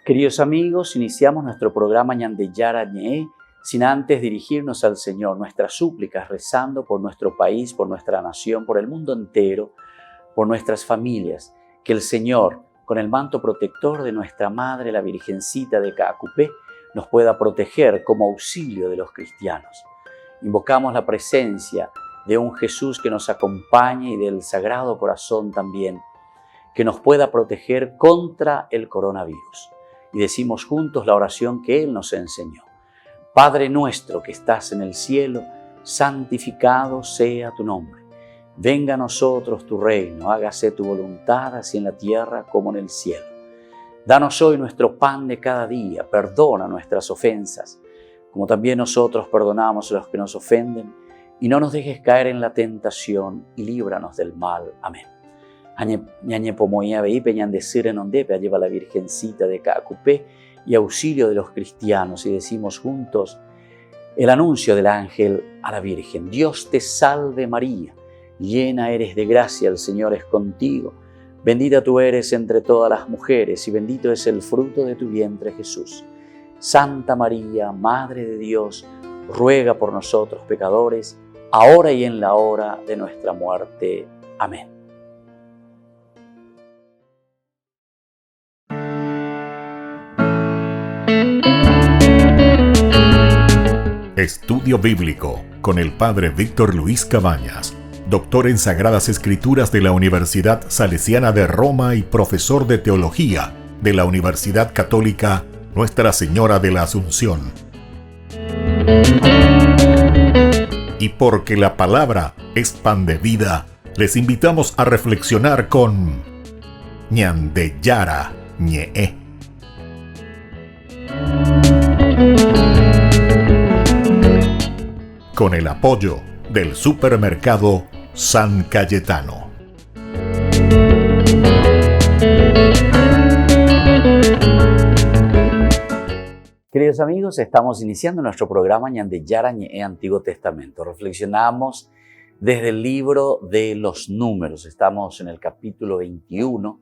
Queridos amigos, iniciamos nuestro programa Ñandeyara Ñe, sin antes dirigirnos al Señor, nuestras súplicas, rezando por nuestro país, por nuestra nación, por el mundo entero, por nuestras familias. Que el Señor, con el manto protector de nuestra Madre, la Virgencita de Caacupé, nos pueda proteger como auxilio de los cristianos. Invocamos la presencia de un Jesús que nos acompañe y del Sagrado Corazón también, que nos pueda proteger contra el coronavirus. Y decimos juntos la oración que Él nos enseñó. Padre nuestro que estás en el cielo, santificado sea tu nombre. Venga a nosotros tu reino, hágase tu voluntad, así en la tierra como en el cielo. Danos hoy nuestro pan de cada día, perdona nuestras ofensas, como también nosotros perdonamos a los que nos ofenden, y no nos dejes caer en la tentación, y líbranos del mal. Amén. Ñañe pomoía veipe ñandecir en ondepe, lleva la Virgencita de Caacupé y auxilio de los cristianos, y decimos juntos el anuncio del ángel a la Virgen. Dios te salve María, llena eres de gracia, el Señor es contigo. Bendita tú eres entre todas las mujeres y bendito es el fruto de tu vientre Jesús. Santa María, Madre de Dios, ruega por nosotros pecadores, ahora y en la hora de nuestra muerte. Amén. Estudio Bíblico con el Padre Víctor Luis Cabañas, doctor en Sagradas Escrituras de la Universidad Salesiana de Roma y profesor de Teología de la Universidad Católica Nuestra Señora de la Asunción. Y porque la palabra es pan de vida, les invitamos a reflexionar con Ñandeyara Ñe. Con el apoyo del supermercado San Cayetano. Queridos amigos, estamos iniciando nuestro programa Ñandeyara Ñe, Antiguo Testamento. Reflexionamos desde el libro de los Números. Estamos en el capítulo 21,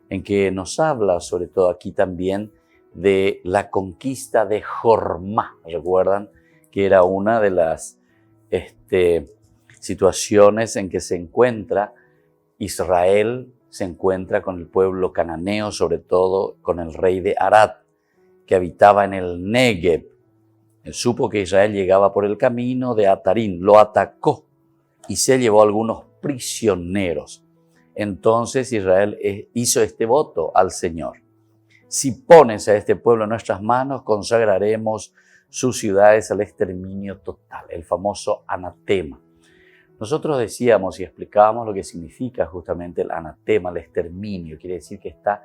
en que nos habla, sobre todo aquí también, de la conquista de Jormá. ¿Recuerdan? Que era una de las situaciones en que se encuentra Israel, se encuentra con el pueblo cananeo, sobre todo con el rey de Arad, que habitaba en el Negev. Él supo que Israel llegaba por el camino de Atarín, lo atacó y se llevó algunos prisioneros. Entonces Israel hizo este voto al Señor: si pones a este pueblo en nuestras manos, consagraremos sus ciudades al exterminio total, el famoso anatema. Nosotros decíamos y explicábamos lo que significa justamente el anatema, el exterminio. Quiere decir que está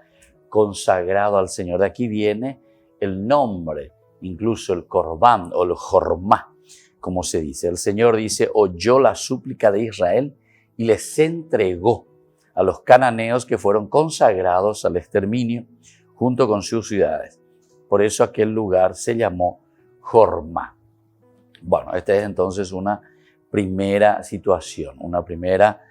consagrado al Señor. De aquí viene el nombre, incluso el corbán o el jormá, como se dice. El Señor dice, oyó la súplica de Israel y les entregó a los cananeos que fueron consagrados al exterminio junto con sus ciudades. Por eso aquel lugar se llamó Jormá. Bueno, esta es entonces una primera situación, una primera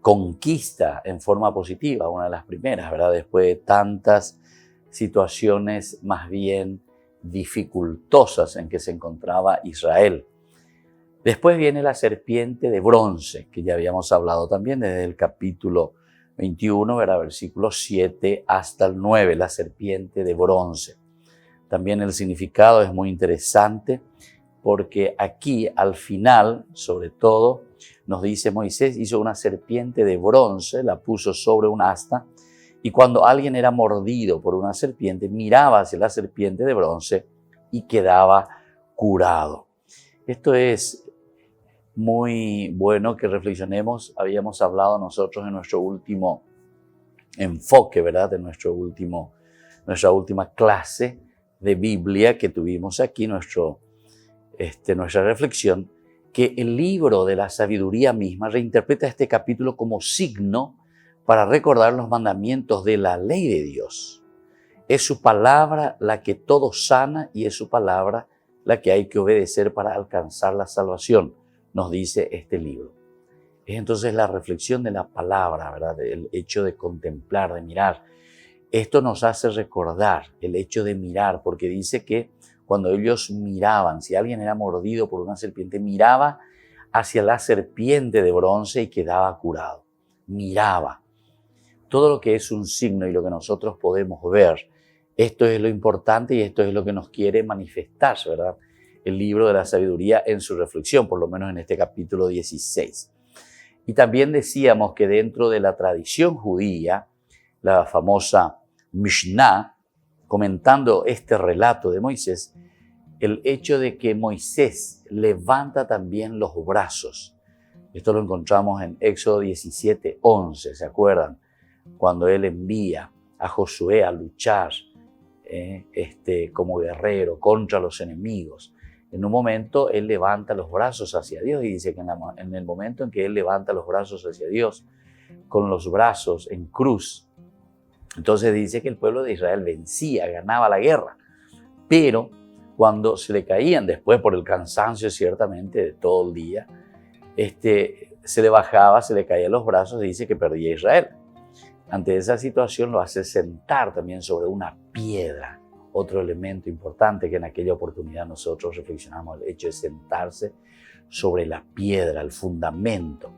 conquista en forma positiva, una de las primeras, ¿verdad? Después de tantas situaciones más bien dificultosas en que se encontraba Israel. Después viene la serpiente de bronce, que ya habíamos hablado también desde el capítulo 21, ¿verdad? Versículos 7 hasta el 9, la serpiente de bronce. También el significado es muy interesante porque aquí al final, sobre todo, nos dice Moisés hizo una serpiente de bronce, la puso sobre un asta y cuando alguien era mordido por una serpiente, miraba hacia la serpiente de bronce y quedaba curado. Esto es muy bueno que reflexionemos. Habíamos hablado nosotros en nuestro último enfoque, ¿verdad? De nuestra última clase de Biblia que tuvimos aquí, nuestra reflexión, que el libro de la sabiduría misma reinterpreta este capítulo como signo para recordar los mandamientos de la ley de Dios. Es su palabra la que todo sana y es su palabra la que hay que obedecer para alcanzar la salvación, nos dice este libro. Es entonces la reflexión de la palabra, ¿verdad? El hecho de contemplar, de mirar esto nos hace recordar el hecho de mirar, porque dice que cuando ellos miraban, si alguien era mordido por una serpiente, miraba hacia la serpiente de bronce y quedaba curado. Miraba. Todo lo que es un signo y lo que nosotros podemos ver, esto es lo importante y esto es lo que nos quiere manifestar, ¿verdad? El libro de la sabiduría en su reflexión, por lo menos en este capítulo 16. Y también decíamos que dentro de la tradición judía, la famosa Mishnah, comentando este relato de Moisés, el hecho de que Moisés levanta también los brazos. Esto lo encontramos en Éxodo 17:11, ¿se acuerdan? Cuando él envía a Josué a luchar como guerrero contra los enemigos. En un momento él levanta los brazos hacia Dios y dice que en el momento en que él levanta los brazos hacia Dios, con los brazos en cruz, entonces dice que el pueblo de Israel vencía, ganaba la guerra. Pero cuando se le caían después por el cansancio ciertamente de todo el día, se le bajaba, se le caían los brazos y dice que perdía Israel. Ante esa situación lo hace sentar también sobre una piedra. Otro elemento importante que en aquella oportunidad nosotros reflexionamos, el hecho de sentarse sobre la piedra, el fundamento,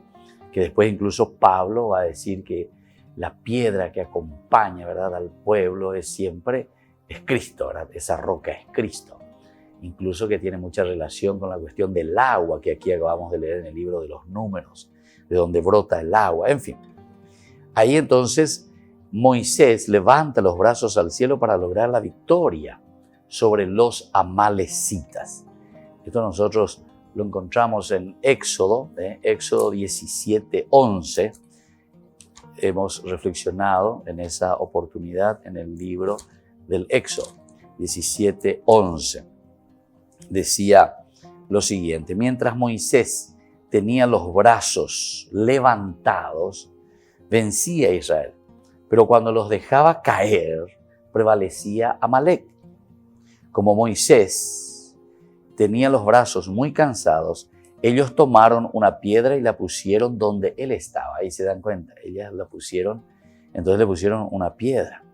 que después incluso Pablo va a decir que la piedra que acompaña, ¿verdad?, al pueblo es Cristo, ¿verdad? Esa roca es Cristo. Incluso que tiene mucha relación con la cuestión del agua que aquí acabamos de leer en el libro de los Números, de donde brota el agua, en fin. Ahí entonces Moisés levanta los brazos al cielo para lograr la victoria sobre los amalecitas. Esto nosotros lo encontramos en Éxodo 17:11. Hemos reflexionado en esa oportunidad en el libro del Éxodo 17:11. Decía lo siguiente: mientras Moisés tenía los brazos levantados, vencía a Israel, pero cuando los dejaba caer, prevalecía Amalec. Como Moisés tenía los brazos muy cansados, ellos tomaron una piedra y la pusieron donde él estaba. Ahí se dan cuenta, ellas la pusieron, entonces le pusieron una piedra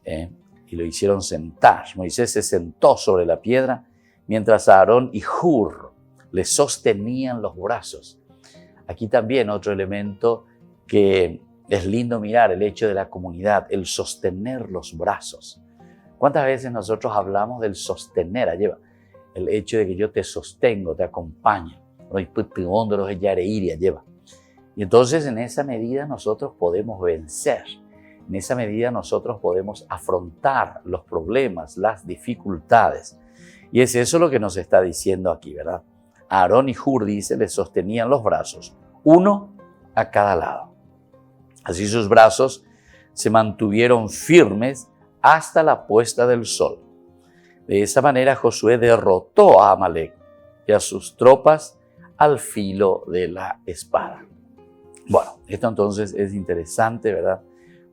y lo hicieron sentar. Moisés se sentó sobre la piedra mientras Aarón y Hur le sostenían los brazos. Aquí también otro elemento que es lindo mirar, el hecho de la comunidad, el sostener los brazos. ¿Cuántas veces nosotros hablamos del sostener? El hecho de que yo te sostengo, te acompaño. Y entonces en esa medida nosotros podemos vencer. En esa medida nosotros podemos afrontar los problemas, las dificultades. Y es eso lo que nos está diciendo aquí, ¿verdad? Aarón y Hur, dice, le sostenían los brazos, uno a cada lado. Así sus brazos se mantuvieron firmes hasta la puesta del sol. De esa manera Josué derrotó a Amalec y a sus tropas al filo de la espada. Bueno, esto entonces es interesante, ¿verdad?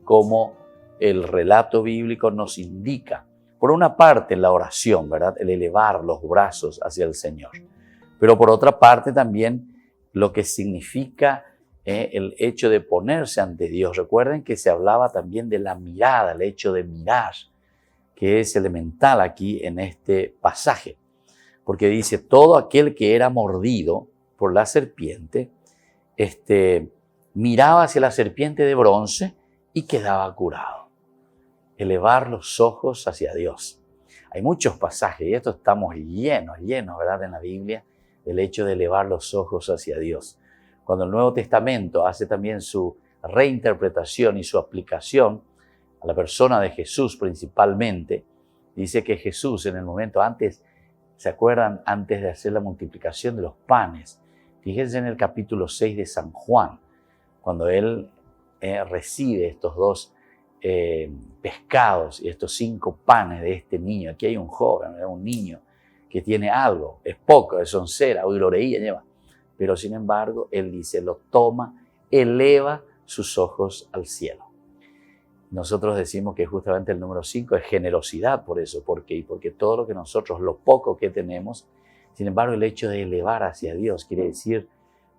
Cómo el relato bíblico nos indica, por una parte, la oración, ¿verdad? El elevar los brazos hacia el Señor. Pero por otra parte también lo que significa el hecho de ponerse ante Dios. Recuerden que se hablaba también de la mirada, el hecho de mirar, que es elemental aquí en este pasaje. Porque dice, todo aquel que era mordido por la serpiente, miraba hacia la serpiente de bronce y quedaba curado. Elevar los ojos hacia Dios. Hay muchos pasajes, y esto estamos llenos, ¿verdad?, en la Biblia, del hecho de elevar los ojos hacia Dios. Cuando el Nuevo Testamento hace también su reinterpretación y su aplicación a la persona de Jesús principalmente, dice que Jesús en el momento antes, ¿se acuerdan? Antes de hacer la multiplicación de los panes. Fíjense en el capítulo 6 de San Juan, cuando él recibe estos dos pescados y estos 5 panes de este niño. Aquí hay un joven, un niño que tiene algo, es poco, es oncera, hoy lo leía, lleva. Pero sin embargo, él dice, lo toma, eleva sus ojos al cielo. Nosotros decimos que justamente el número 5 es generosidad por eso. ¿Por qué? Porque todo lo que nosotros, lo poco que tenemos, sin embargo, el hecho de elevar hacia Dios quiere decir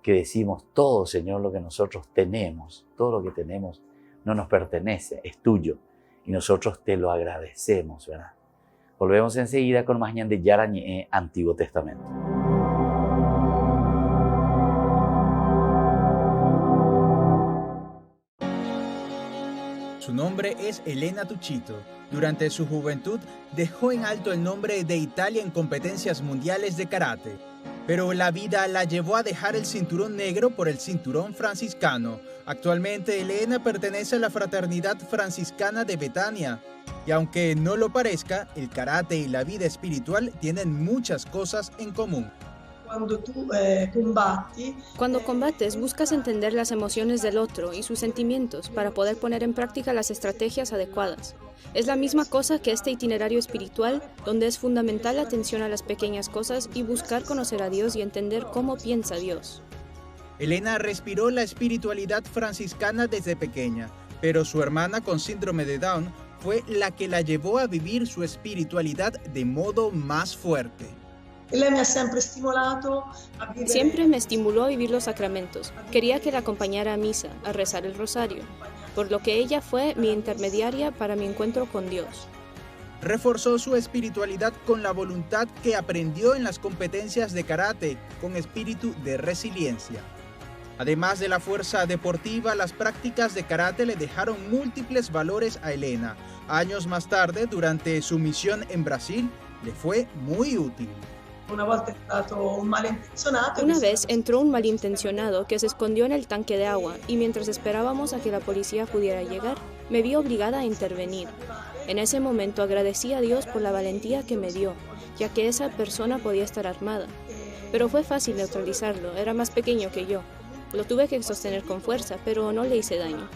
que decimos, todo, Señor, lo que nosotros tenemos, todo lo que tenemos no nos pertenece, es tuyo. y nosotros te lo agradecemos, ¿verdad? Volvemos enseguida con más Ñande Yara Ñe Antiguo Testamento. Su nombre es Elena Tuchito. Durante su juventud dejó en alto el nombre de Italia en competencias mundiales de karate. Pero la vida la llevó a dejar el cinturón negro por el cinturón franciscano. Actualmente Elena pertenece a la Fraternidad Franciscana de Betania. Y aunque no lo parezca, el karate y la vida espiritual tienen muchas cosas en común. Cuando combates, buscas entender las emociones del otro y sus sentimientos para poder poner en práctica las estrategias adecuadas. Es la misma cosa que este itinerario espiritual, donde es fundamental la atención a las pequeñas cosas y buscar conocer a Dios y entender cómo piensa Dios. Elena respiró la espiritualidad franciscana desde pequeña, pero su hermana con síndrome de Down fue la que la llevó a vivir su espiritualidad de modo más fuerte. Siempre me estimuló a vivir los sacramentos. Quería que la acompañara a misa, a rezar el rosario, por lo que ella fue mi intermediaria para mi encuentro con Dios. Reforzó su espiritualidad con la voluntad que aprendió en las competencias de karate, con espíritu de resiliencia. Además de la fuerza deportiva, las prácticas de karate le dejaron múltiples valores a Elena. Años más tarde, durante su misión en Brasil, le fue muy útil. Una vez entró un malintencionado que se escondió en el tanque de agua y mientras esperábamos a que la policía pudiera llegar, me vi obligada a intervenir. En ese momento agradecí a Dios por la valentía que me dio, ya que esa persona podía estar armada. Pero fue fácil neutralizarlo, era más pequeño que yo. Lo tuve que sostener con fuerza, pero no le hice daño.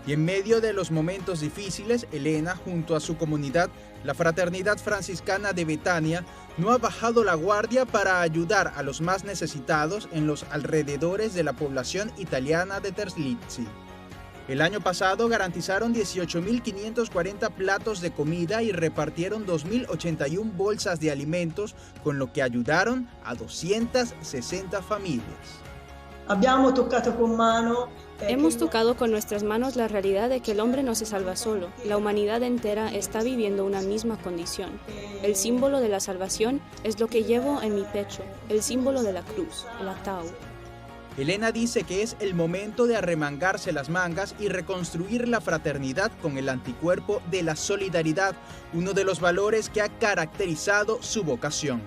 Y en medio de los momentos difíciles, Elena, junto a su comunidad, la Fraternidad Franciscana de Betania, no ha bajado la guardia para ayudar a los más necesitados en los alrededores de la población italiana de Terlizzi. El año pasado garantizaron 18.540 platos de comida y repartieron 2.081 bolsas de alimentos, con lo que ayudaron a 260 familias. Hemos tocado con nuestras manos la realidad de que el hombre no se salva solo. La humanidad entera está viviendo una misma condición. El símbolo de la salvación es lo que llevo en mi pecho, el símbolo de la cruz, el ataúd. Elena dice que es el momento de arremangarse las mangas y reconstruir la fraternidad con el anticuerpo de la solidaridad, uno de los valores que ha caracterizado su vocación.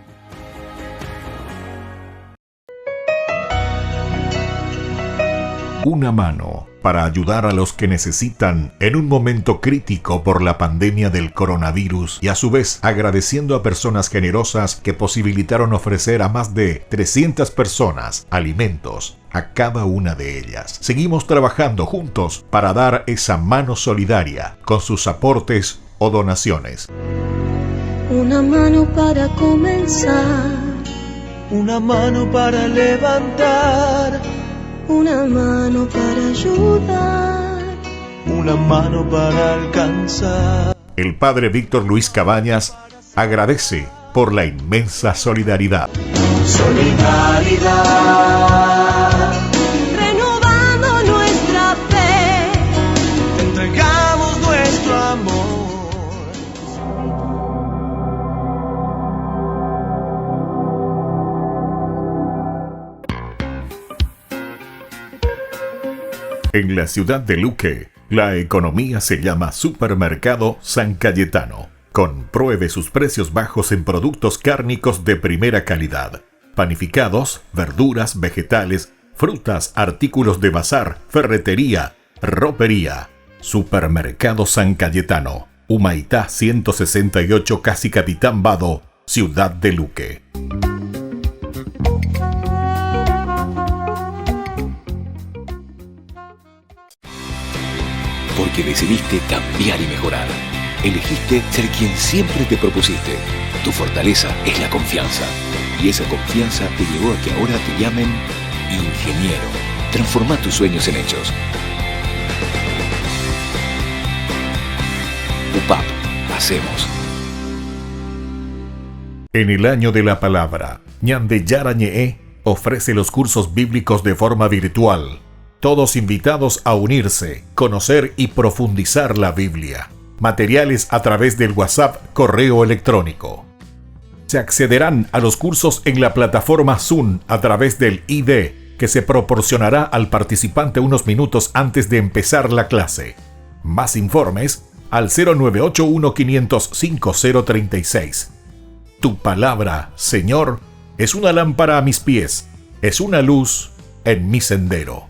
Una mano para ayudar a los que necesitan en un momento crítico por la pandemia del coronavirus y a su vez agradeciendo a personas generosas que posibilitaron ofrecer a más de 300 personas alimentos a cada una de ellas. Seguimos trabajando juntos para dar esa mano solidaria con sus aportes o donaciones. Una mano para comenzar, una mano para levantar, una mano para ayudar, una mano para alcanzar. El padre Víctor Luis Cabañas agradece por la inmensa solidaridad. Solidaridad, renovando nuestra fe, entregamos nuestro amor. En la ciudad de Luque, la economía se llama Supermercado San Cayetano. Compruebe sus precios bajos en productos cárnicos de primera calidad. Panificados, verduras, vegetales, frutas, artículos de bazar, ferretería, ropería. Supermercado San Cayetano, Humaitá 168, Casi Capitán Vado, ciudad de Luque. Porque decidiste cambiar y mejorar. Elegiste ser quien siempre te propusiste. Tu fortaleza es la confianza. Y esa confianza te llevó a que ahora te llamen ingeniero. Transforma tus sueños en hechos. UPAP. Hacemos. En el año de la palabra, Ñande Yara Ñe ofrece los cursos bíblicos de forma virtual. Todos invitados a unirse, conocer y profundizar la Biblia. materiales a través del WhatsApp correo electrónico. Se accederán a los cursos en la plataforma Zoom a través del ID que se proporcionará al participante unos minutos antes de empezar la clase. Más informes al 0981-500-5036. Tu palabra, Señor, es una lámpara a mis pies, es una luz en mi sendero.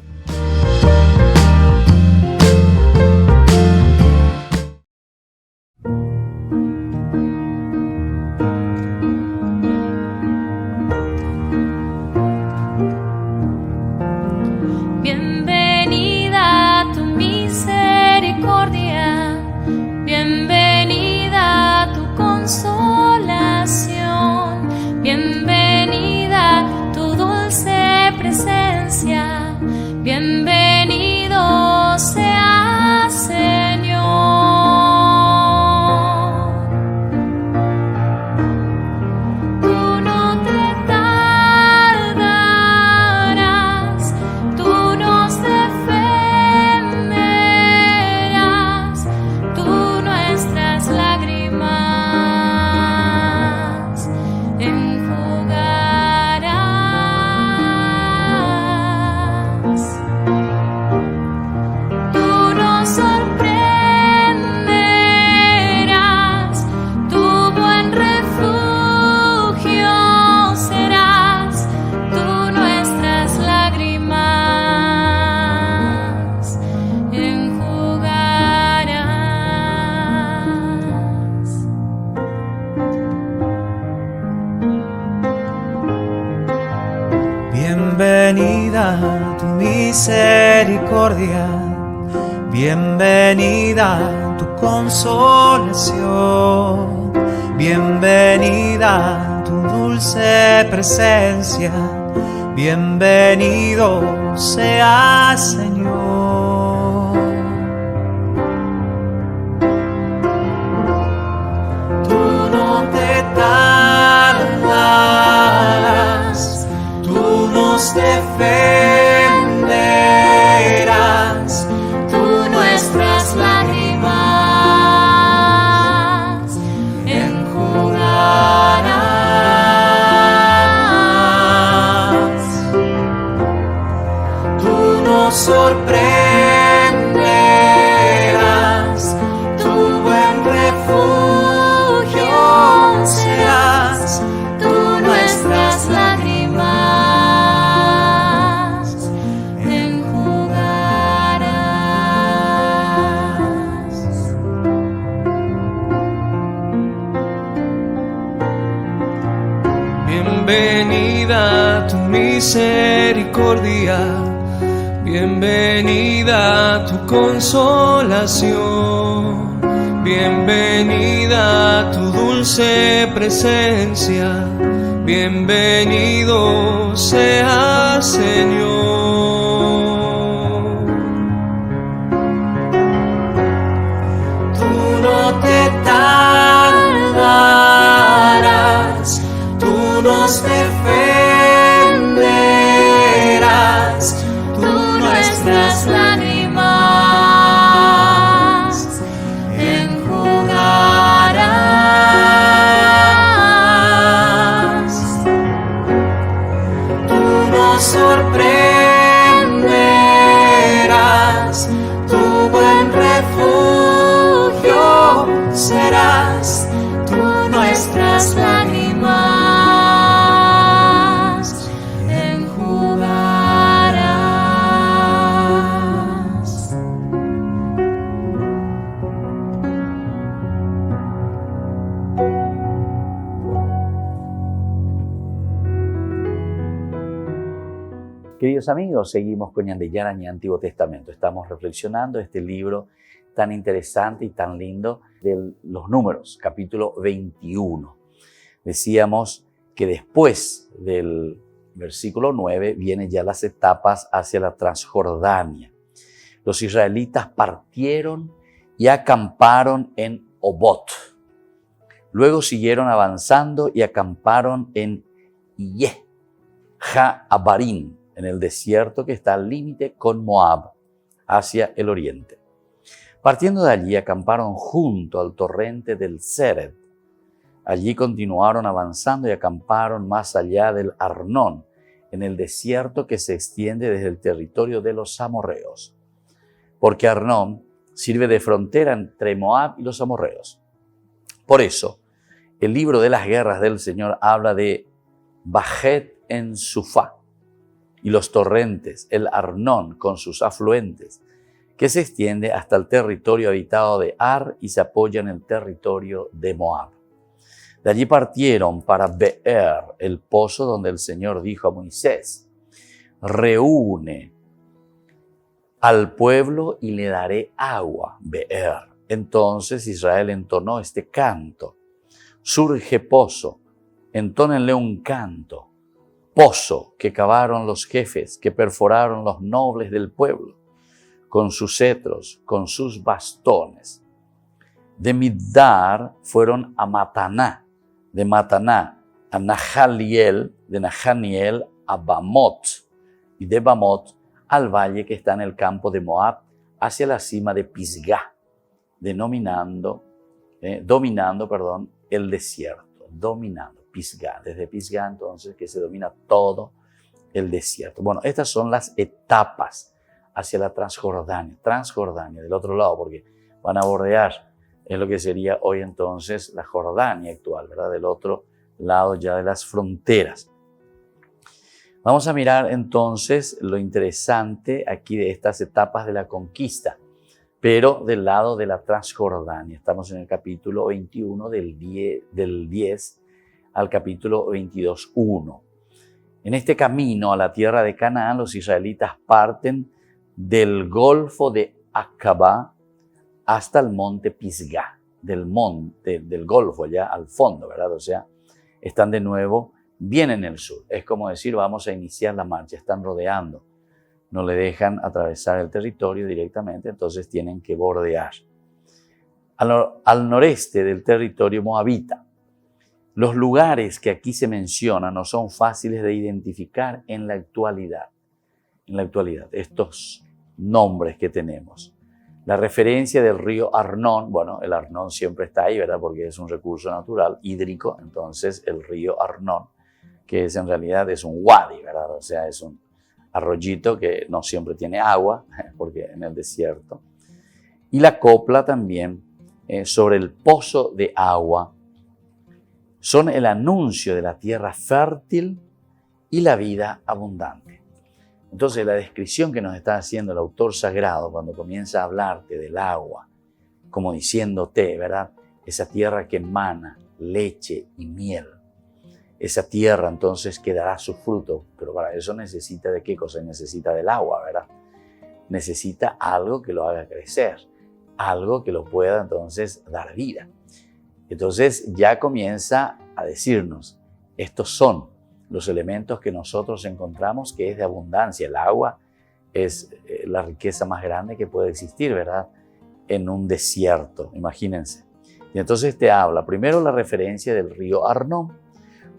Bienvenida tu misericordia, bienvenida tu consolación, bienvenida tu dulce presencia, bienvenido seas, Señor. Tú no te tardas, tú nos defenderás, tú nuestras lágrimas enjugarás. Tú nos sorprenderás, tu buen refugio serás, tú nuestras lágrimas bienvenida tu misericordia, bienvenida tu consolación, bienvenida tu dulce presencia, bienvenido seas, Señor. Tú no te tardarás, tú nos defenderás, tú nuestras lágrimas enjugarás. Tú nos sorprenderás, tu buen refugio serás, tú nuestras lágrimas enjugarás. Queridos amigos, seguimos con Ñandeyara Antiguo Testamento. Estamos reflexionando este libro tan interesante y tan lindo de los Números, capítulo 21. Decíamos que después del versículo 9 vienen ya las etapas hacia la Transjordania. Los israelitas partieron y acamparon en Obot. Luego siguieron avanzando y acamparon en Yeh-Ha-Abarim, en el desierto que está al límite con Moab, hacia el oriente. Partiendo de allí, acamparon junto al torrente del Sered. Allí continuaron avanzando y acamparon más allá del Arnón, en el desierto que se extiende desde el territorio de los amorreos. Porque Arnón sirve de frontera entre Moab y los amorreos. Por eso, el libro de las guerras del Señor habla de Bajet en Sufá y los torrentes, el Arnón con sus afluentes, que se extiende hasta el territorio habitado de Ar y se apoya en el territorio de Moab. De allí partieron para Beer, el pozo donde el Señor dijo a Moisés: reúne al pueblo y le daré agua, Beer. Entonces Israel entonó este canto: surge pozo, entónenle un canto, pozo que cavaron los jefes, que perforaron los nobles del pueblo, con sus cetros, con sus bastones. De Middar fueron a Mataná, de Mataná a Nahaliel, de Nahaniel a Bamot, y de Bamot al valle que está en el campo de Moab, hacia la cima de Pisgah, dominando el desierto, dominando Pisgah, desde Pisgah entonces que se domina todo el desierto. Bueno, estas son las etapas hacia la Transjordania del otro lado, porque van a bordear, es lo que sería hoy entonces la Jordania actual, ¿verdad? Del otro lado ya de las fronteras. Vamos a mirar entonces lo interesante aquí de estas etapas de la conquista, pero del lado de la Transjordania. Estamos en el capítulo 21 del 10 al capítulo 22:1. En este camino a la tierra de Canaán, los israelitas parten del golfo de Acabá hasta el monte Pisgah, del golfo allá al fondo, ¿verdad? O sea, están de nuevo bien en el sur. Es como decir, vamos a iniciar la marcha, están rodeando. No le dejan atravesar el territorio directamente, entonces tienen que bordear. Al noreste del territorio moabita. Los lugares que aquí se mencionan no son fáciles de identificar en la actualidad. Estos nombres que tenemos. La referencia del río Arnón, bueno, el Arnón siempre está ahí, ¿verdad? Porque es un recurso natural, hídrico, entonces el río Arnón, que en realidad es un wadi, ¿verdad? O sea, es un arroyito que no siempre tiene agua, porque en el desierto. Y la copla también sobre el pozo de agua son el anuncio de la tierra fértil y la vida abundante. Entonces la descripción que nos está haciendo el autor sagrado cuando comienza a hablarte del agua, como diciéndote, ¿verdad? Esa tierra que emana leche y miel. Esa tierra entonces que dará su fruto, pero para eso necesita de qué cosa? Necesita del agua, ¿verdad? Necesita algo que lo haga crecer, algo que lo pueda entonces dar vida. Entonces ya comienza a decirnos, estos son los elementos que nosotros encontramos que es de abundancia. El agua es la riqueza más grande que puede existir, ¿verdad? En un desierto, imagínense. Y entonces te habla primero la referencia del río Arnón,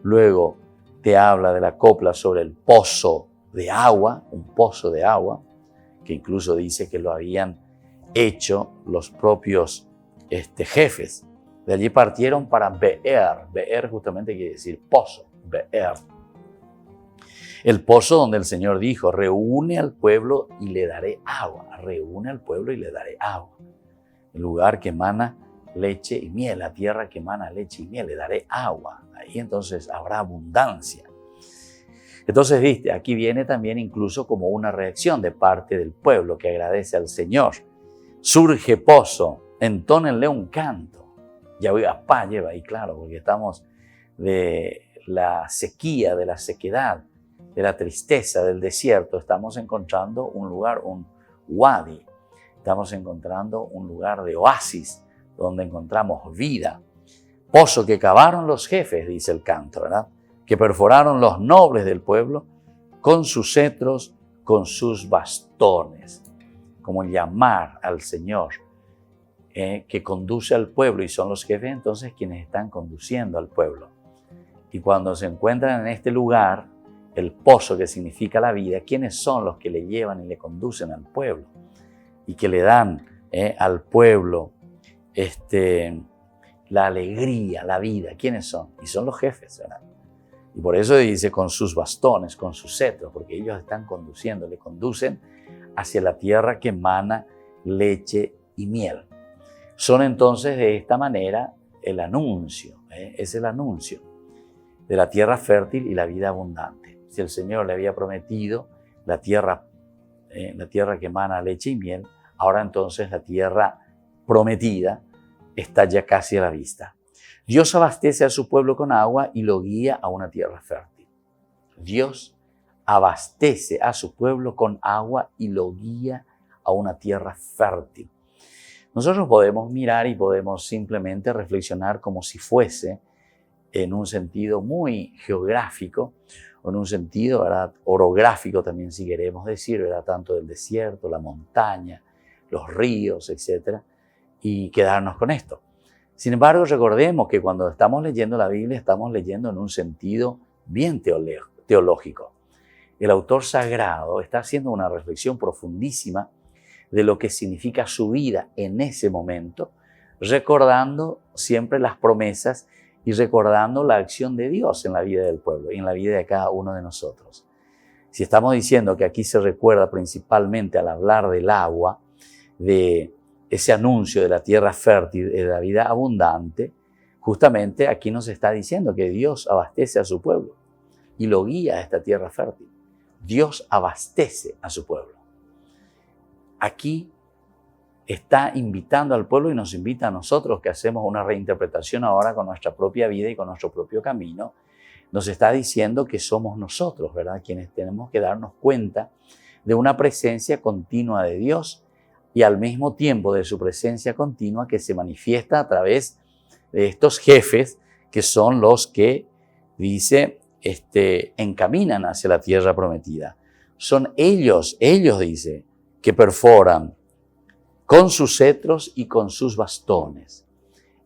luego te habla de la copla sobre el pozo de agua, un pozo de agua, que incluso dice que lo habían hecho los propios jefes. De allí partieron para Beer. Beer justamente quiere decir pozo, Beer. El pozo donde el Señor dijo, reúne al pueblo y le daré agua. Reúne al pueblo y le daré agua. El lugar que emana leche y miel, la tierra que emana leche y miel, le daré agua. Ahí entonces habrá abundancia. Entonces, viste, aquí viene también incluso como una reacción de parte del pueblo que agradece al Señor. Surge pozo, entónenle un canto. Yahuapá lleva ahí, claro, porque estamos de la sequía, de la sequedad, de la tristeza del desierto. Estamos encontrando un lugar, un wadi. Estamos encontrando un lugar de oasis, donde encontramos vida. Pozo que cavaron los jefes, dice el canto, ¿verdad? Que perforaron los nobles del pueblo con sus cetros, con sus bastones. Como llamar al Señor que conduce al pueblo, y son los jefes entonces quienes están conduciendo al pueblo. Y cuando se encuentran en este lugar, el pozo que significa la vida, ¿quiénes son los que le llevan y le conducen al pueblo? Y que le dan al pueblo la alegría, la vida. ¿Quiénes son? Y son los jefes, ¿verdad? Y por eso dice con sus bastones, con sus cetros, porque ellos están conduciendo, le conducen hacia la tierra que emana leche y miel. Son entonces de esta manera el anuncio, es el anuncio de la tierra fértil y la vida abundante. Si el Señor le había prometido la tierra que emana leche y miel, ahora entonces la tierra prometida está ya casi a la vista. Dios abastece a su pueblo con agua y lo guía a una tierra fértil. Dios abastece a su pueblo con agua y lo guía a una tierra fértil. Nosotros podemos mirar y podemos simplemente reflexionar como si fuese en un sentido muy geográfico, o en un sentido, ¿verdad?, orográfico también, si queremos decir, ¿verdad?, tanto del desierto, la montaña, los ríos, etc., y quedarnos con esto. Sin embargo, recordemos que cuando estamos leyendo la Biblia, estamos leyendo en un sentido bien teológico. El autor sagrado está haciendo una reflexión profundísima de lo que significa su vida en ese momento, recordando siempre las promesas y recordando la acción de Dios en la vida del pueblo y en la vida de cada uno de nosotros. Si estamos diciendo que aquí se recuerda principalmente al hablar del agua, de ese anuncio de la tierra fértil, de la vida abundante, justamente aquí nos está diciendo que Dios abastece a su pueblo y lo guía a esta tierra fértil. Dios abastece a su pueblo. Aquí está invitando al pueblo y nos invita a nosotros que hacemos una reinterpretación ahora con nuestra propia vida y con nuestro propio camino. Nos está diciendo que somos nosotros, ¿verdad?, quienes tenemos que darnos cuenta de una presencia continua de Dios y al mismo tiempo de su presencia continua que se manifiesta a través de estos jefes que son los que, dice, encaminan hacia la tierra prometida. Son ellos, dice, que perforan con sus cetros y con sus bastones.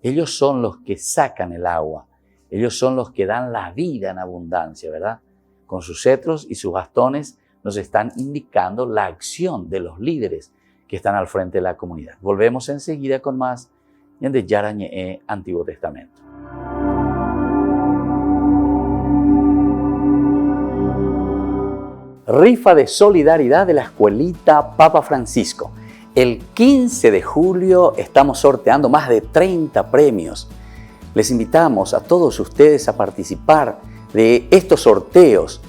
Ellos son los que sacan el agua. Ellos son los que dan la vida en abundancia, ¿verdad? Con sus cetros y sus bastones nos están indicando la acción de los líderes que están al frente de la comunidad. Volvemos enseguida con más de Yara Ñe'e, Antiguo Testamento. Rifa de solidaridad de la escuelita Papa Francisco. El 15 de julio estamos sorteando más de 30 premios. Les invitamos a todos ustedes a participar de estos sorteos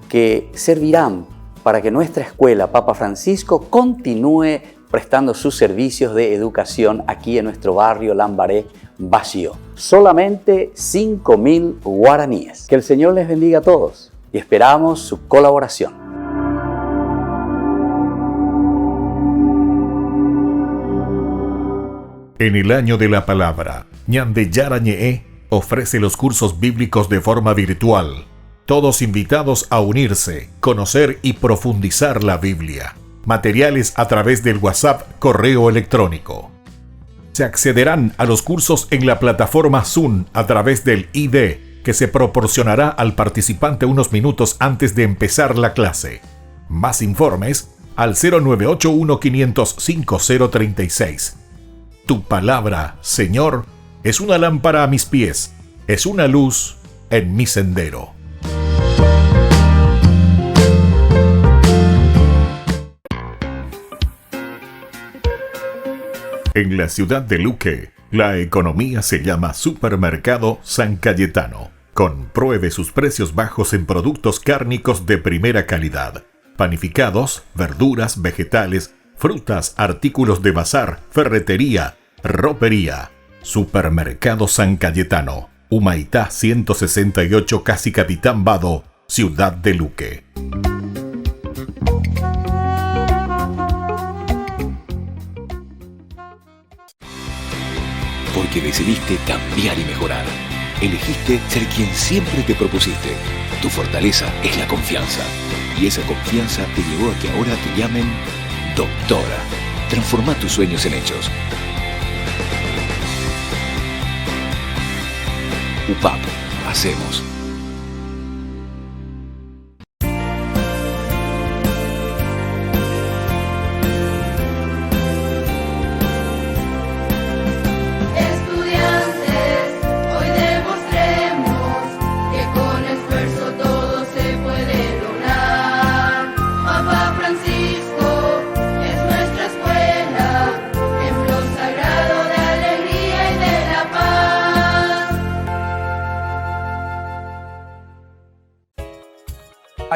que servirán para que nuestra escuela Papa Francisco continúe prestando sus servicios de educación aquí en nuestro barrio Lambaré, Bajío. Solamente 5.000 guaraníes. Que el Señor les bendiga a todos y esperamos su colaboración. En el año de la palabra, Ñande Yara Ñe'e ofrece los cursos bíblicos de forma virtual. Todos invitados a unirse, conocer y profundizar la Biblia. Materiales a través del WhatsApp, correo electrónico. Se accederán a los cursos en la plataforma Zoom a través del ID que se proporcionará al participante unos minutos antes de empezar la clase. Más informes al 0981 505 036. Tu palabra, Señor, es una lámpara a mis pies, es una luz en mi sendero. En la ciudad de Luque, la economía se llama Supermercado San Cayetano. Compruebe sus precios bajos en productos cárnicos de primera calidad. Panificados, verduras, vegetales, frutas, artículos de bazar, ferretería, ropería. Supermercado San Cayetano, Humaitá 168, Casi Capitán Vado, ciudad de Luque. Porque decidiste cambiar y mejorar. Elegiste ser quien siempre te propusiste. Tu fortaleza es la confianza. Y esa confianza te llevó a que ahora te llamen doctora. Transforma tus sueños en hechos. UPAP. Hacemos.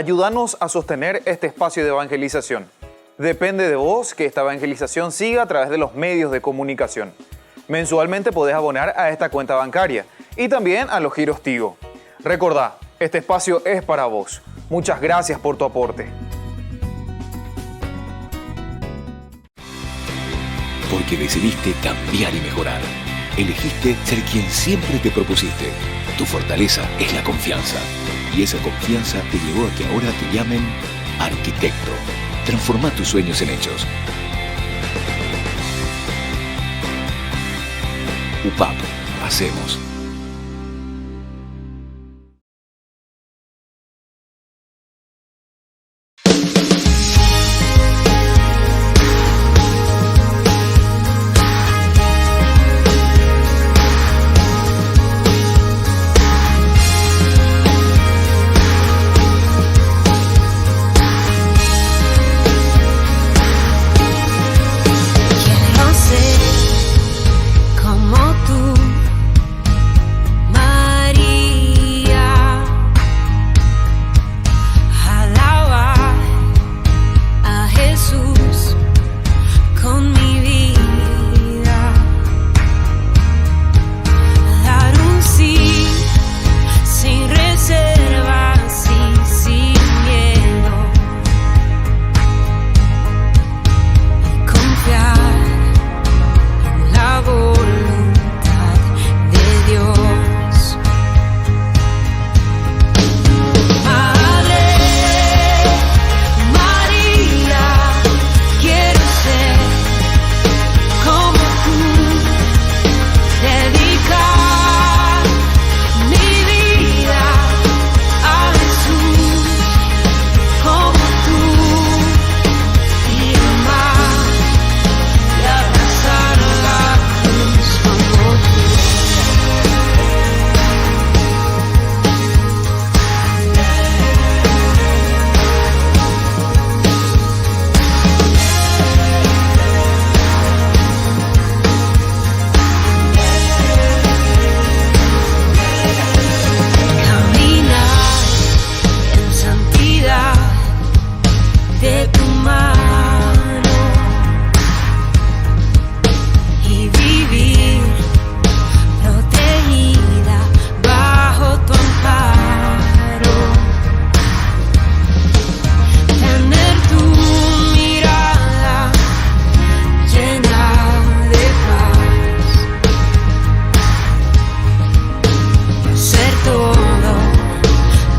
Ayúdanos a sostener este espacio de evangelización. Depende de vos que esta evangelización siga a través de los medios de comunicación. Mensualmente podés abonar a esta cuenta bancaria y también a los giros Tigo. Recordá, este espacio es para vos. Muchas gracias por tu aporte. Porque decidiste cambiar y mejorar. Elegiste ser quien siempre te propusiste. Tu fortaleza es la confianza. Y esa confianza te llevó a que ahora te llamen arquitecto. Transforma tus sueños en hechos. UPAP. Hacemos. Quiero ser como tú, María, alabar a Jesús con mi vida, dar un sí sin reservas y sin miedo, y confiar en la voluntad de Dios. Madre María, quiero ser como tú, dedicar mi vida a Jesús como tú, y amar y abrazar la cruz como tú. Caminar en santidad de tu mano y vivir protegida bajo tu amparo. Tener tu mirada llena de paz. Ser todo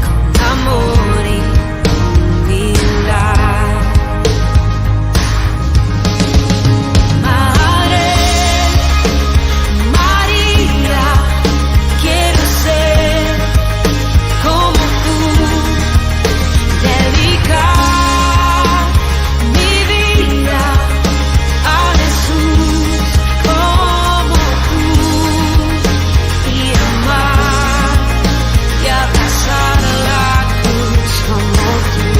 con amor y humildad. Madre María, quiero ser como tú, dedicar mi vida a Jesús como tú, y amar y abrazar la cruz como tú.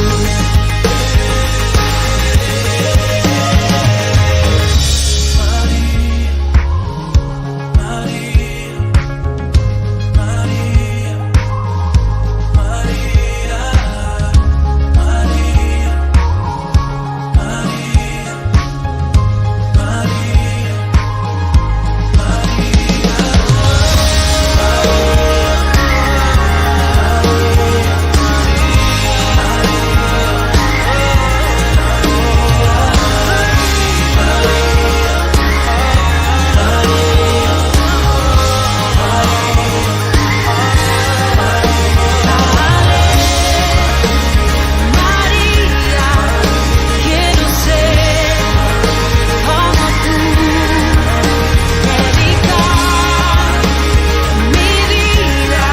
María, quiero ser como tú, dedicar mi vida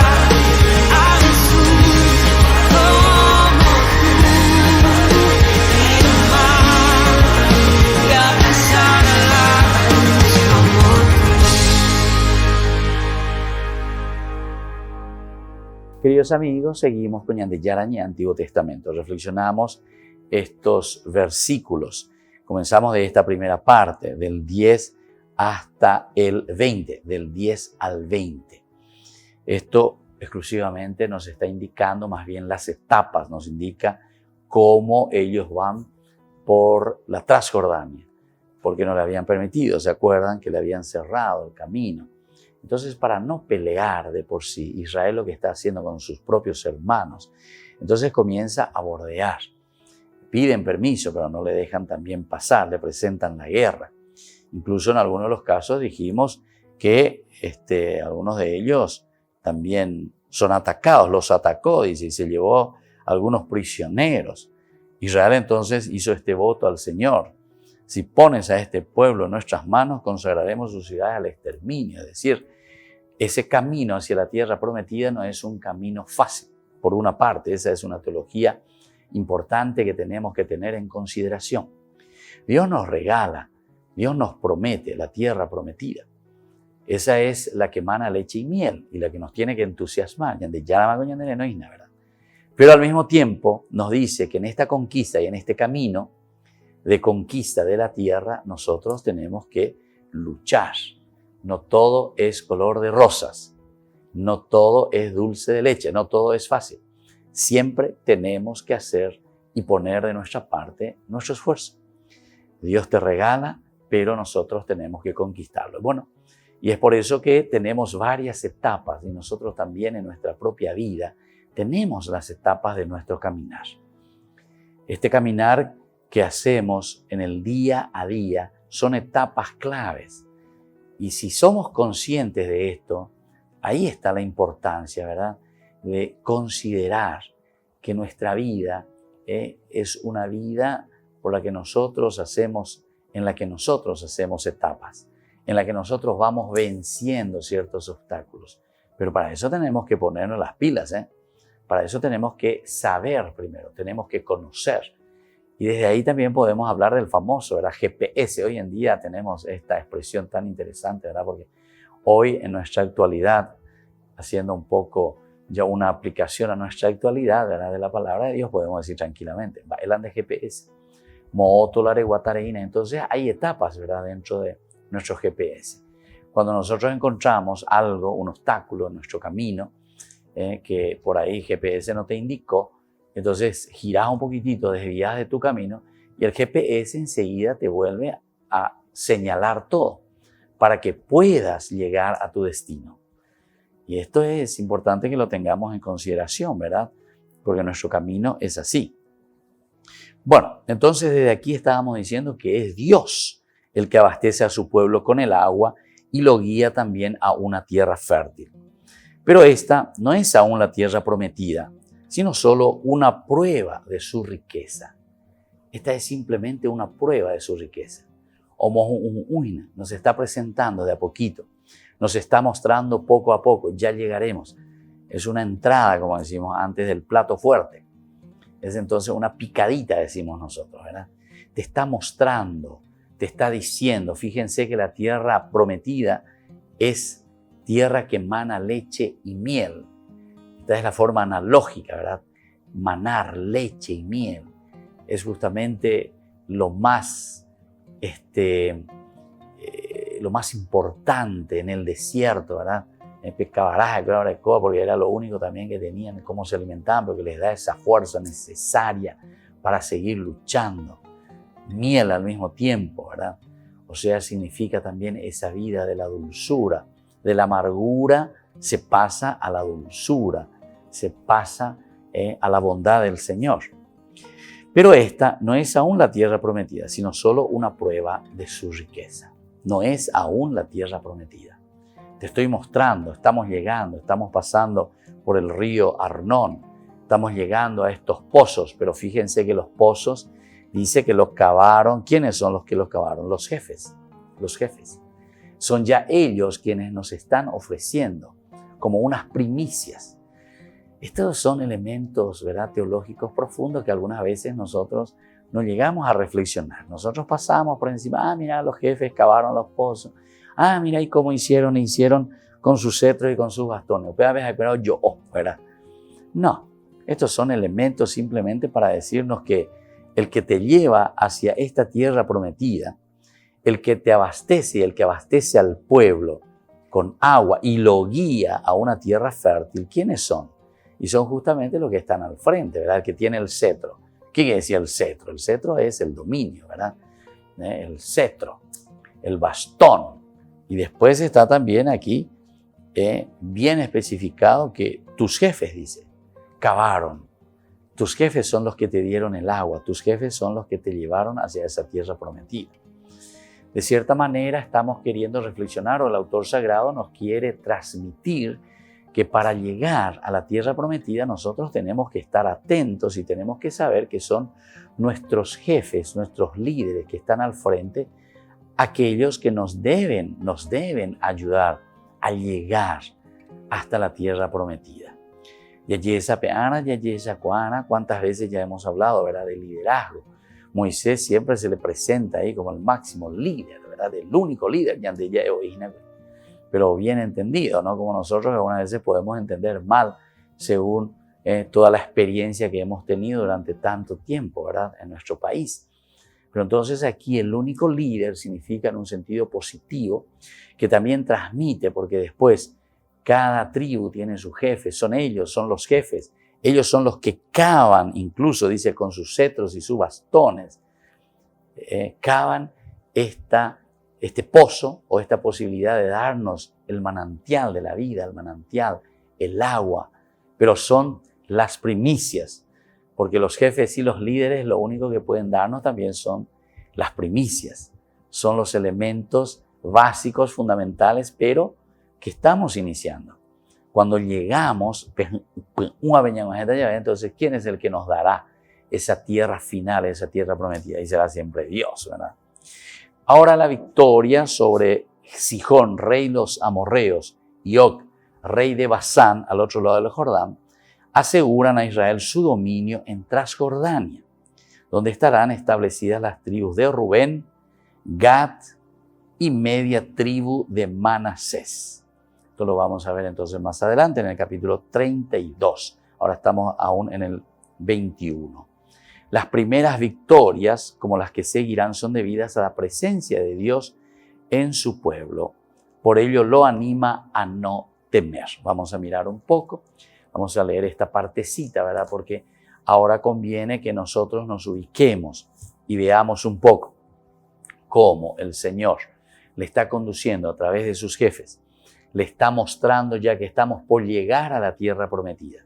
a Jesús como tú, y amar y abrazar la cruz como tú. Queridos amigos, seguimos con Yandeyarañé, Antiguo Testamento. Reflexionamos estos versículos. Comenzamos de esta primera parte, del 10 hasta el 20, del 10 al 20. Esto exclusivamente nos está indicando más bien las etapas, nos indica cómo ellos van por la Transjordania, porque no le habían permitido, ¿se acuerdan? Que le habían cerrado el camino. Entonces, para no pelear de por sí, Israel lo que está haciendo con sus propios hermanos, entonces comienza a bordear. Piden permiso, pero no le dejan también pasar, le presentan la guerra. Incluso en algunos de los casos dijimos que algunos de ellos también son atacados, los atacó, dice, y se llevó algunos prisioneros. Israel entonces hizo este voto al Señor: si pones a este pueblo en nuestras manos, consagraremos sus ciudades al exterminio. Es decir, ese camino hacia la tierra prometida no es un camino fácil. Por una parte, esa es una teología importante que tenemos que tener en consideración. Dios nos regala, Dios nos promete la tierra prometida. Esa es la que emana leche y miel y la que nos tiene que entusiasmar. ¿Verdad? Pero al mismo tiempo nos dice que en esta conquista y en este camino de conquista de la tierra, nosotros tenemos que luchar. No todo es color de rosas, no todo es dulce de leche, no todo es fácil. Siempre tenemos que hacer y poner de nuestra parte nuestro esfuerzo. Dios te regala, pero nosotros tenemos que conquistarlo. Bueno, y es por eso que tenemos varias etapas, y nosotros también en nuestra propia vida tenemos las etapas de nuestro caminar. Este caminar que hacemos en el día a día son etapas claves. Y si somos conscientes de esto, ahí está la importancia, ¿verdad?, de considerar que nuestra vida es una vida por la que nosotros hacemos, en la que nosotros hacemos etapas, en la que nosotros vamos venciendo ciertos obstáculos. Pero para eso tenemos que ponernos las pilas, Para eso tenemos que saber primero, tenemos que conocer. Y desde ahí también podemos hablar del famoso, ¿verdad?, GPS. Hoy en día tenemos esta expresión tan interesante, ¿verdad?, porque hoy en nuestra actualidad, haciendo un poco ya una aplicación a nuestra actualidad, ¿verdad?, de la palabra de Dios, podemos decir tranquilamente, bailan de GPS, mootolare guatareina. Entonces hay etapas, ¿verdad?, dentro de nuestro GPS. Cuando nosotros encontramos algo, un obstáculo en nuestro camino, que por ahí GPS no te indicó, entonces girás un poquitito, desvías de tu camino y el GPS enseguida te vuelve a señalar todo para que puedas llegar a tu destino. Y esto es importante que lo tengamos en consideración, ¿verdad? Porque nuestro camino es así. Bueno, entonces desde aquí estábamos diciendo que es Dios el que abastece a su pueblo con el agua y lo guía también a una tierra fértil. Pero esta no es aún la tierra prometida, sino solo una prueba de su riqueza. Esta es simplemente una prueba de su riqueza. Nos está presentando de a poquito, nos está mostrando poco a poco, ya llegaremos. Es una entrada, como decimos, antes del plato fuerte. Es entonces una picadita, decimos nosotros, ¿verdad? Te está mostrando, te está diciendo, fíjense que la tierra prometida es tierra que emana leche y miel. Esta es la forma analógica, ¿verdad? Manar leche y miel es justamente lo más importante en el desierto, ¿verdad? En pescabaraja, porque era lo único también que tenían, cómo se alimentaban, porque les da esa fuerza necesaria para seguir luchando. Miel al mismo tiempo, ¿verdad? O sea, significa también esa vida de la dulzura, de la amargura se pasa a la dulzura, se pasa a la bondad del Señor. Pero esta no es aún la tierra prometida, sino solo una prueba de su riqueza. No es aún la tierra prometida. Te estoy mostrando, estamos llegando, estamos pasando por el río Arnón, estamos llegando a estos pozos, pero fíjense que los pozos, dice que los cavaron. ¿Quiénes son los que los cavaron? Los jefes. Los jefes. Son ya ellos quienes nos están ofreciendo como unas primicias. Estos son elementos, ¿verdad?, teológicos profundos que algunas veces nosotros no llegamos a reflexionar. Nosotros pasamos por encima, mira, los jefes cavaron los pozos, mira, y cómo hicieron con sus cetros y con sus bastones. Pero yo, ¿verdad? No, estos son elementos simplemente para decirnos que el que te lleva hacia esta tierra prometida, el que te abastece y el que abastece al pueblo, con agua y lo guía a una tierra fértil, ¿quiénes son? Y son justamente los que están al frente, ¿verdad? El que tiene el cetro. ¿Qué quiere decir el cetro? El cetro es el dominio, ¿verdad? El cetro, el bastón. Y después está también aquí bien especificado que tus jefes, dice, cavaron. Tus jefes son los que te dieron el agua, tus jefes son los que te llevaron hacia esa tierra prometida. De cierta manera estamos queriendo reflexionar, o el autor sagrado nos quiere transmitir que para llegar a la tierra prometida nosotros tenemos que estar atentos y tenemos que saber que son nuestros jefes, nuestros líderes que están al frente, aquellos que nos deben ayudar a llegar hasta la tierra prometida. Yayesa peana, yayesa cuana, cuántas veces ya hemos hablado, ¿verdad?, de liderazgo. Moisés siempre se le presenta ahí como el máximo líder, ¿verdad?, el único líder, pero bien entendido, ¿no? Como nosotros algunas veces podemos entender mal según toda la experiencia que hemos tenido durante tanto tiempo, ¿verdad?, en nuestro país. Pero entonces aquí el único líder significa en un sentido positivo que también transmite, porque después cada tribu tiene su jefe, son ellos, son los jefes. Ellos son los que cavan, incluso dice con sus cetros y sus bastones, cavan este pozo o esta posibilidad de darnos el manantial de la vida, el manantial, el agua, pero son las primicias, porque los jefes y los líderes lo único que pueden darnos también son las primicias, son los elementos básicos, fundamentales, pero que estamos iniciando. Cuando llegamos, entonces, ¿quién es el que nos dará esa tierra final, esa tierra prometida? Y será siempre Dios, ¿verdad? Ahora la victoria sobre Sihón, rey de los amorreos, y Og, rey de Basán, al otro lado del Jordán, aseguran a Israel su dominio en Transjordania, donde estarán establecidas las tribus de Rubén, Gad y media tribu de Manasés. Esto lo vamos a ver entonces más adelante en el capítulo 32. Ahora estamos aún en el 21. Las primeras victorias, como las que seguirán, son debidas a la presencia de Dios en su pueblo. Por ello lo anima a no temer. Vamos a mirar un poco, vamos a leer esta partecita, ¿verdad? Porque ahora conviene que nosotros nos ubiquemos y veamos un poco cómo el Señor le está conduciendo a través de sus jefes. Le está mostrando ya que estamos por llegar a la tierra prometida.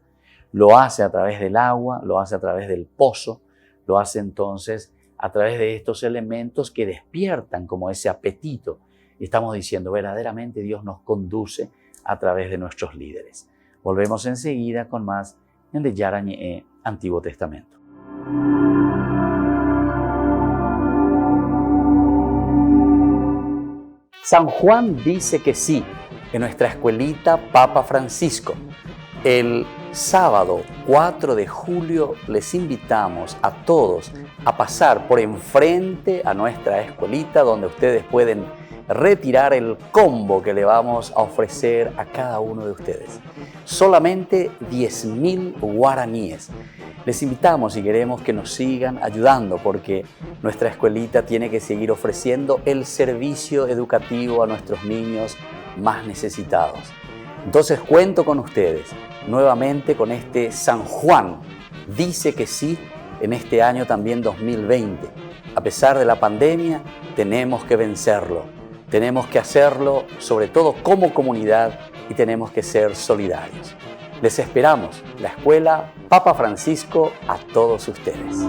Lo hace a través del agua, lo hace a través del pozo, lo hace entonces a través de estos elementos que despiertan como ese apetito. Y estamos diciendo, verdaderamente Dios nos conduce a través de nuestros líderes. Volvemos enseguida con más en de Yarañe, Antiguo Testamento. San Juan dice que sí, en nuestra escuelita Papa Francisco. El sábado 4 de julio les invitamos a todos a pasar por enfrente a nuestra escuelita, donde ustedes pueden retirar el combo que le vamos a ofrecer a cada uno de ustedes. Solamente 10.000 guaraníes. Les invitamos y queremos que nos sigan ayudando, porque nuestra escuelita tiene que seguir ofreciendo el servicio educativo a nuestros niños más necesitados. Entonces cuento con ustedes nuevamente con este San Juan. Dice que sí en este año también 2020. A pesar de la pandemia, tenemos que vencerlo. Tenemos que hacerlo sobre todo como comunidad y tenemos que ser solidarios. Les esperamos, la Escuela Papa Francisco, a todos ustedes.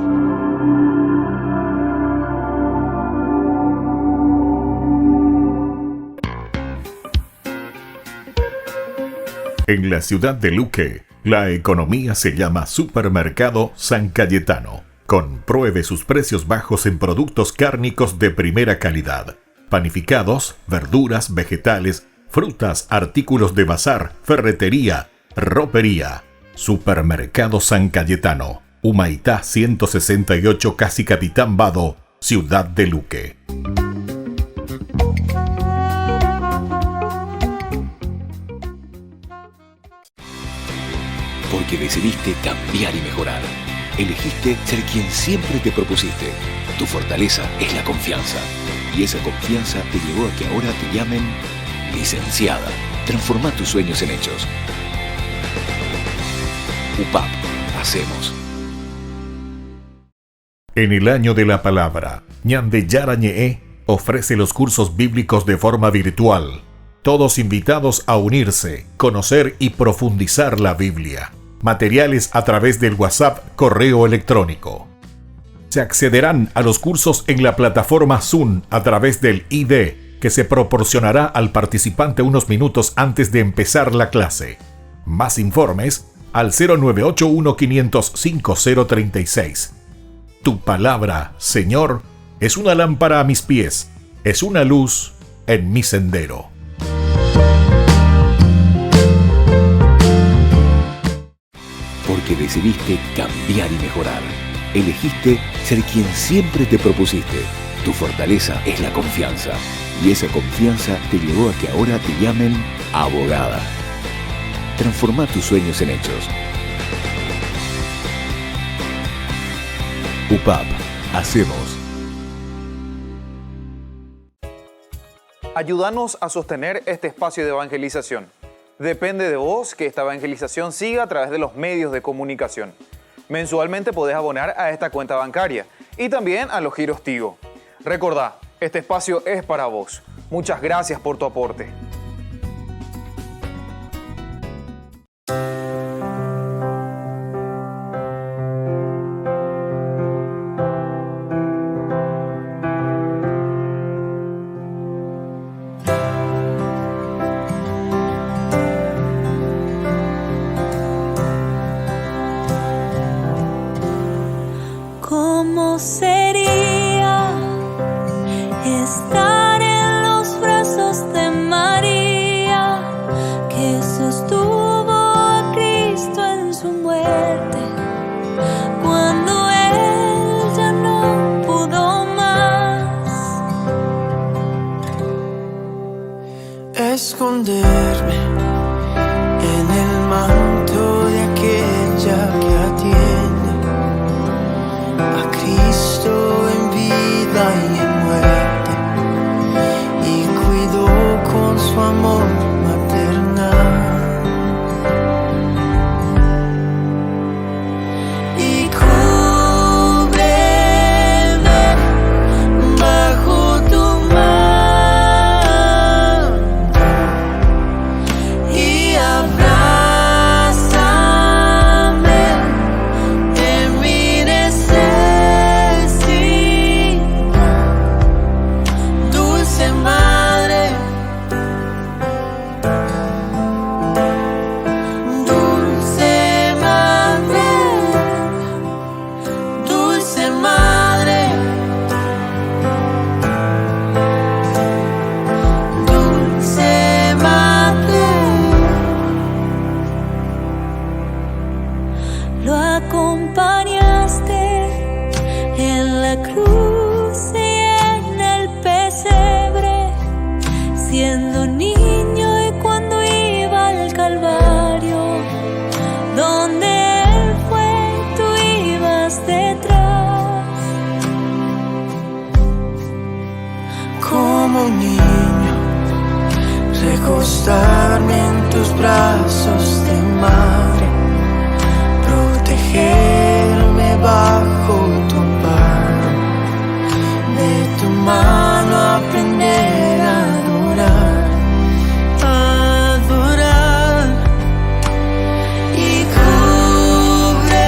En la ciudad de Luque, la economía se llama Supermercado San Cayetano. Compruebe sus precios bajos en productos cárnicos de primera calidad. Panificados, verduras, vegetales, frutas, artículos de bazar, ferretería, ropería. Supermercado San Cayetano, Humaitá 168, Casi Capitán Vado, ciudad de Luque. Porque decidiste cambiar y mejorar. Elegiste ser quien siempre te propusiste. Tu fortaleza es la confianza. Y esa confianza te llevó a que ahora te llamen Licenciada, transforma tus sueños en hechos. UPAP, hacemos. En el año de la palabra, Ñande Yara Ñe'e ofrece los cursos bíblicos de forma virtual. Todos invitados a unirse, conocer y profundizar la Biblia. Materiales a través del WhatsApp, correo electrónico. Se accederán a los cursos en la plataforma Zoom a través del ID, que se proporcionará al participante unos minutos antes de empezar la clase. Más informes al 0981-500-5036. Tu palabra, Señor, es una lámpara a mis pies, es una luz en mi sendero. Porque decidiste cambiar y mejorar. Elegiste ser quien siempre te propusiste. Tu fortaleza es la confianza. Y esa confianza te llevó a que ahora te llamen abogada. Transforma tus sueños en hechos. UPAP, hacemos. Ayúdanos a sostener este espacio de evangelización. Depende de vos que esta evangelización siga a través de los medios de comunicación. Mensualmente podés abonar a esta cuenta bancaria y también a los giros Tigo. Recordá, este espacio es para vos. Muchas gracias por tu aporte. ¿Cómo sería estar en los brazos de María, que sostuvo a Cristo en su muerte, cuando Él ya no pudo más? Esconderme en el manto de aquella que atiende a Cristo en vida y en muerte, y cuidó con su amor maternal. Y cúbreme bajo tu manto y abrázame en mi dulce madre, dulce madre, dulce madre, dulce madre. Lo acompañaste en la cruz y en el pesebre, siendo niño, y cuando iba al Calvario, donde Él fue, tú ibas detrás. Como un niño, recostarme en tus brazos de madre, protegerme bajo tu amparo, de tu mano aprender a adorar, adorar. Y cúbreme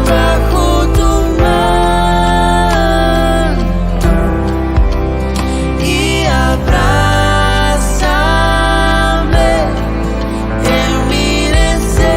bajo tu manto y abrázame en mi necesidad.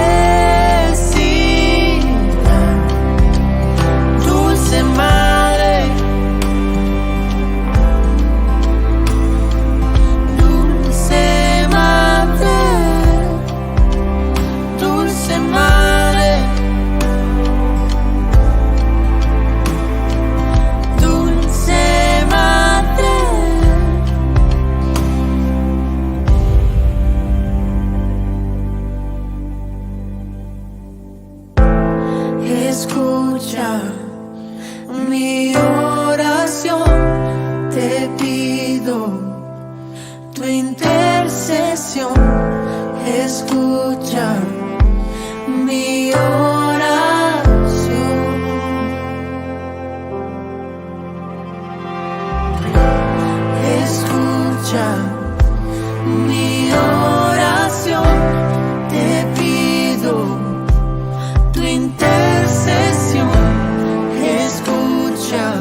escucha mi oración, te pido tu intercesión, escucha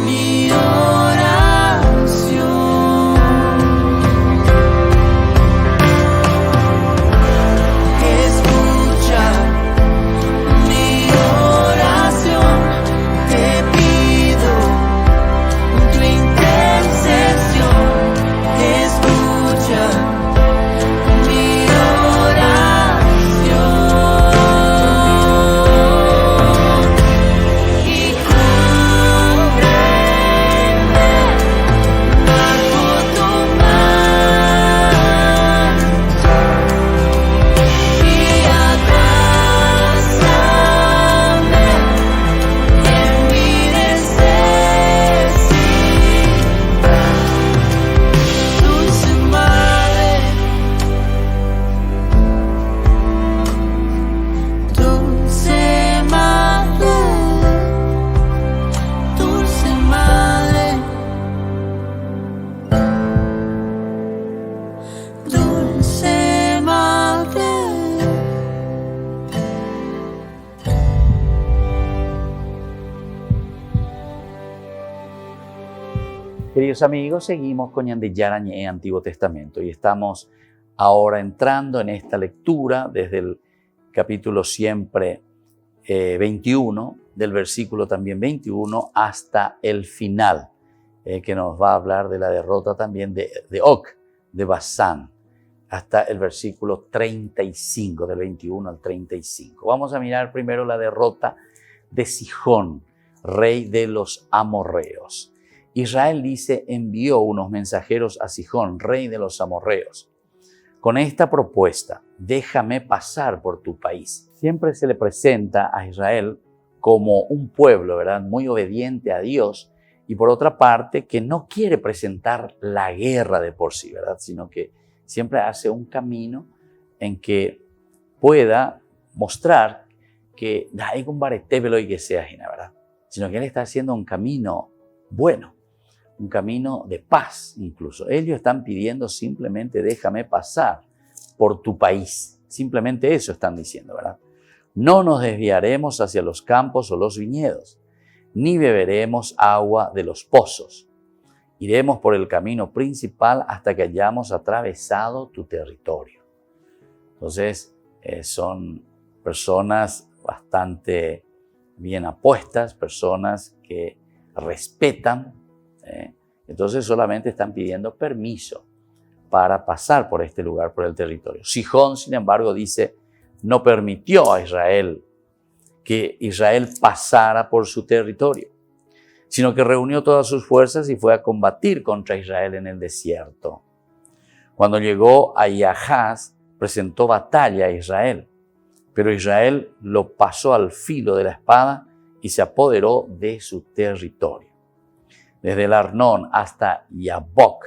mi oración. Escucha mi oración, te pido tu intercesión, escucha mi oración. Y cúbreme bajo tu manto y abrázame en mi necesidad. Dulce Madre, Dulce Madre, Dulce Madre, Dulce Madre. Queridos amigos, seguimos con Ñandeyara Ñe, Antiguo Testamento, y estamos ahora entrando en esta lectura desde el capítulo siempre 21, del versículo también 21 hasta el final, que nos va a hablar de la derrota también de Og, de Basán, hasta el versículo 35, del 21 al 35. Vamos a mirar primero la derrota de Sihón, rey de los amorreos. Israel, dice, envió unos mensajeros a Sihón, rey de los amorreos, con esta propuesta: déjame pasar por tu país. Siempre se le presenta a Israel como un pueblo, ¿verdad?, muy obediente a Dios, y por otra parte que no quiere presentar la guerra de por sí, ¿verdad?, sino que siempre hace un camino en que pueda mostrar que hay un baretébelo y que sea ajena, ¿verdad?, sino que él está haciendo un camino bueno, un camino de paz incluso. Ellos están pidiendo simplemente: déjame pasar por tu país. Simplemente eso están diciendo, ¿verdad? No nos desviaremos hacia los campos o los viñedos, ni beberemos agua de los pozos. Iremos por el camino principal hasta que hayamos atravesado tu territorio. Entonces, son personas bastante bien apuestas, personas que respetan. Entonces solamente están pidiendo permiso para pasar por este lugar, por el territorio. Sihón, sin embargo, dice, no permitió a Israel que Israel pasara por su territorio, sino que reunió todas sus fuerzas y fue a combatir contra Israel en el desierto. Cuando llegó a Yahaz, presentó batalla a Israel, pero Israel lo pasó al filo de la espada y se apoderó de su territorio. Desde el Arnón hasta Yabok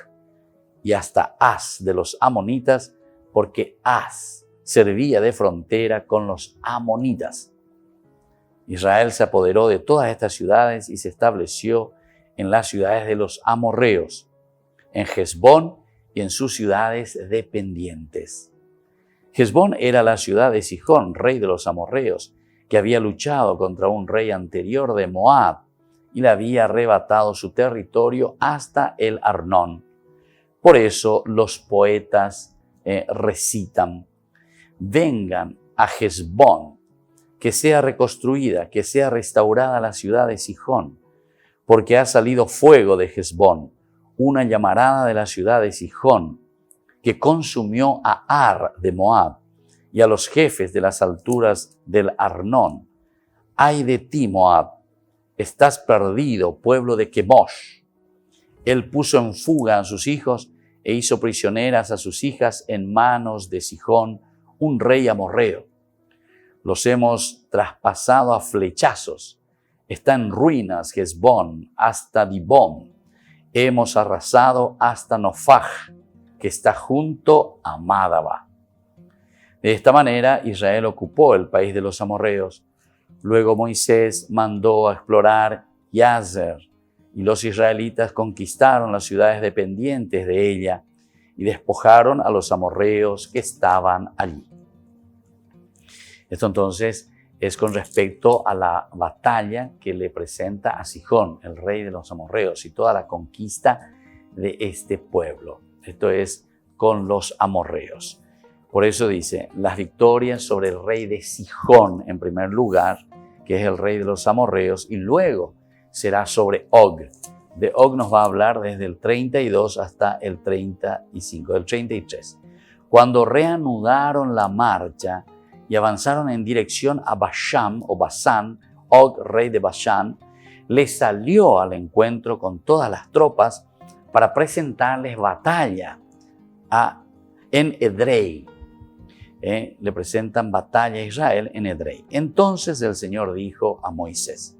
y hasta Az de los amonitas, porque Az servía de frontera con los amonitas. Israel se apoderó de todas estas ciudades y se estableció en las ciudades de los amorreos, en Hesbón y en sus ciudades dependientes. Hesbón era la ciudad de Sihón, rey de los amorreos, que había luchado contra un rey anterior de Moab y le había arrebatado su territorio hasta el Arnón. Por eso los poetas recitan: vengan a Hesbón, que sea reconstruida, que sea restaurada la ciudad de Sihón, porque ha salido fuego de Hesbón, una llamarada de la ciudad de Sihón, que consumió a Ar de Moab y a los jefes de las alturas del Arnón. Ay de ti, Moab, estás perdido, pueblo de Kemosh. Él puso en fuga a sus hijos e hizo prisioneras a sus hijas en manos de Sihón, un rey amorreo. Los hemos traspasado a flechazos. Está en ruinas Hesbón hasta Dibón. Hemos arrasado hasta Nofaj, que está junto a Mádaba. De esta manera Israel ocupó el país de los amorreos. Luego Moisés mandó a explorar Yazer Y los israelitas conquistaron las ciudades dependientes de ella y despojaron a los amorreos que estaban allí. Esto entonces es con respecto a la batalla que le presenta a Sihón, el rey de los amorreos, y toda la conquista de este pueblo. Esto es con los amorreos. Por eso dice, las victorias sobre el rey de Sihón en primer lugar, que es el rey de los amorreos, y luego será sobre Og. De Og nos va a hablar desde el 32 hasta el 35, del 33. Cuando reanudaron la marcha y avanzaron en dirección a Basham o Basán, Og, rey de Bashán, le salió al encuentro con todas las tropas para presentarles batalla en Edrei. Le presentan batalla a Israel en Edrei. Entonces el Señor dijo a Moisés,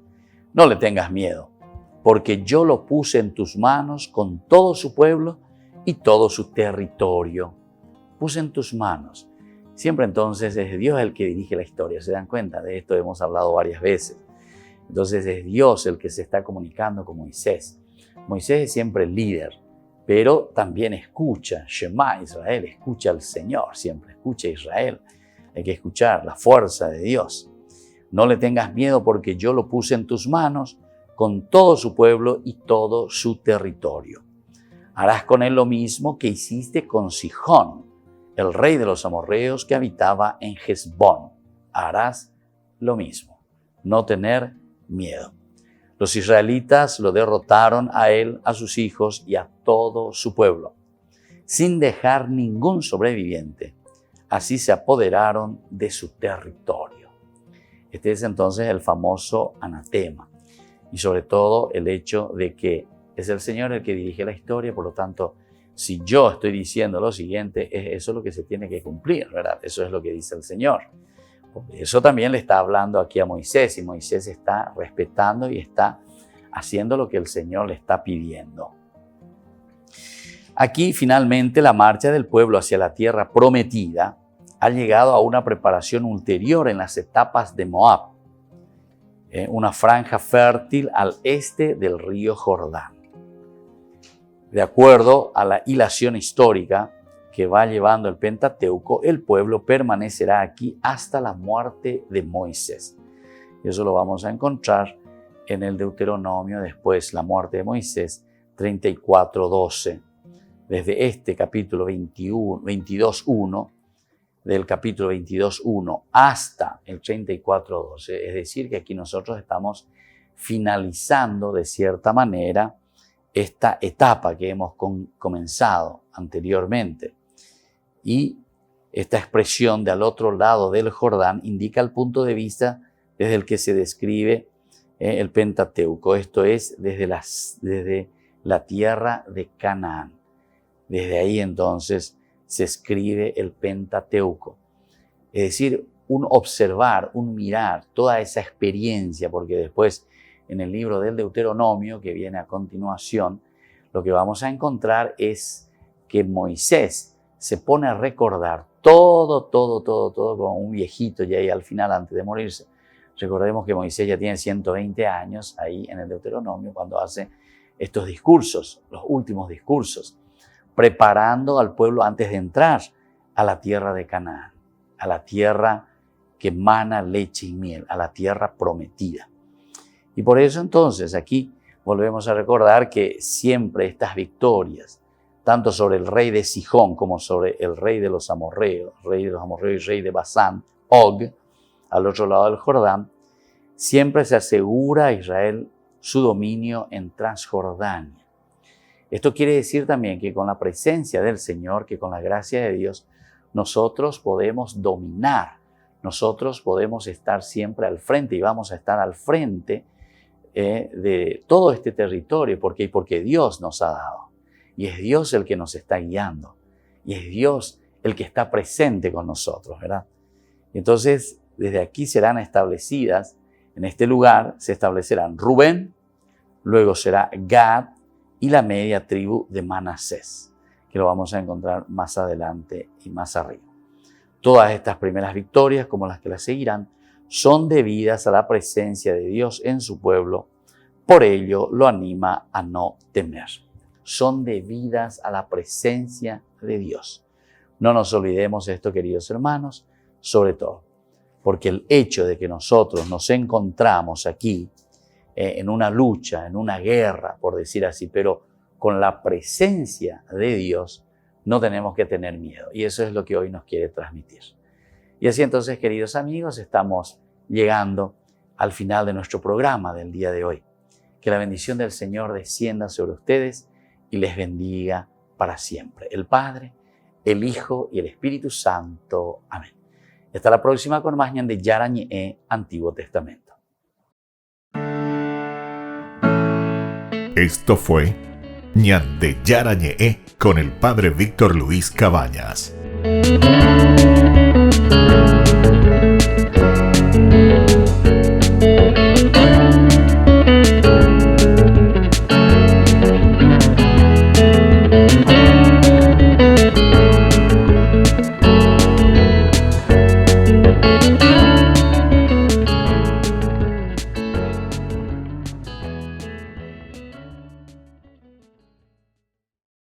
no le tengas miedo, porque yo lo puse en tus manos con todo su pueblo y todo su territorio. Puse en tus manos. Siempre entonces es Dios el que dirige la historia. ¿Se dan cuenta? De esto hemos hablado varias veces. Entonces es Dios el que se está comunicando con Moisés. Moisés es siempre el líder, pero también escucha. Shema Israel, escucha al Señor, siempre escucha a Israel. Hay que escuchar la fuerza de Dios. No le tengas miedo porque yo lo puse en tus manos con todo su pueblo y todo su territorio. Harás con él lo mismo que hiciste con Sihón, el rey de los amorreos que habitaba en Hesbón. Harás lo mismo. No tener miedo. Los israelitas lo derrotaron a él, a sus hijos y a todo su pueblo, sin dejar ningún sobreviviente. Así se apoderaron de su territorio. Este es entonces el famoso anatema. Y sobre todo el hecho de que es el Señor el que dirige la historia, por lo tanto, si yo estoy diciendo lo siguiente, eso es lo que se tiene que cumplir, ¿verdad? Eso es lo que dice el Señor. Eso también le está hablando aquí a Moisés, y Moisés está respetando y está haciendo lo que el Señor le está pidiendo. Aquí finalmente la marcha del pueblo hacia la tierra prometida ha llegado a una preparación ulterior en las etapas de Moab, una franja fértil al este del río Jordán. De acuerdo a la hilación histórica que va llevando el Pentateuco, el pueblo permanecerá aquí hasta la muerte de Moisés. Y eso lo vamos a encontrar en el Deuteronomio, después la muerte de Moisés, 34:12. Desde este capítulo 22:1, del capítulo 22:1 hasta el 34:12. Es decir, que aquí nosotros estamos finalizando de cierta manera esta etapa que hemos comenzado anteriormente. Y esta expresión de al otro lado del Jordán indica el punto de vista desde el que se describe el Pentateuco. Esto es desde la tierra de Canaán. Desde ahí entonces se escribe el Pentateuco. Es decir, un observar, un mirar toda esa experiencia, porque después en el libro del Deuteronomio, que viene a continuación, lo que vamos a encontrar es que Moisés se pone a recordar todo como un viejito ya ahí al final, antes de morirse. Recordemos que Moisés ya tiene 120 años ahí en el Deuteronomio cuando hace estos discursos, los últimos discursos, preparando al pueblo antes de entrar a la tierra de Canaán, a la tierra que mana leche y miel, a la tierra prometida. Y por eso entonces aquí volvemos a recordar que siempre estas victorias, tanto sobre el rey de Sihón como sobre el rey de los amorreos y rey de Basán, Og, al otro lado del Jordán, siempre se asegura a Israel su dominio en Transjordania. Esto quiere decir también que con la presencia del Señor, que con la gracia de Dios, nosotros podemos dominar, nosotros podemos estar siempre al frente y vamos a estar al frente de todo este territorio. ¿Por qué? Porque Dios nos ha dado. Y es Dios el que nos está guiando. Y es Dios el que está presente con nosotros, ¿verdad? Entonces, desde aquí serán establecidas, en este lugar se establecerán Rubén, luego será Gad y la media tribu de Manasés, que lo vamos a encontrar más adelante y más arriba. Todas estas primeras victorias, como las que las seguirán, son debidas a la presencia de Dios en su pueblo, Por ello lo anima a no temer. Son debidas a la presencia de Dios. No nos olvidemos esto, queridos hermanos, sobre todo, porque el hecho de que nosotros nos encontramos aquí en una lucha, en una guerra, por decir así, pero con la presencia de Dios, no tenemos que tener miedo. Y eso es lo que hoy nos quiere transmitir. Y así entonces, queridos amigos, estamos llegando al final de nuestro programa del día de hoy. Que la bendición del Señor descienda sobre ustedes y les bendiga para siempre. El Padre, el Hijo y el Espíritu Santo. Amén. Hasta la próxima con más Ñan de Yara Ñe Antiguo Testamento. Esto fue Ñan de Yara Ñe con el Padre Víctor Luis Cabañas.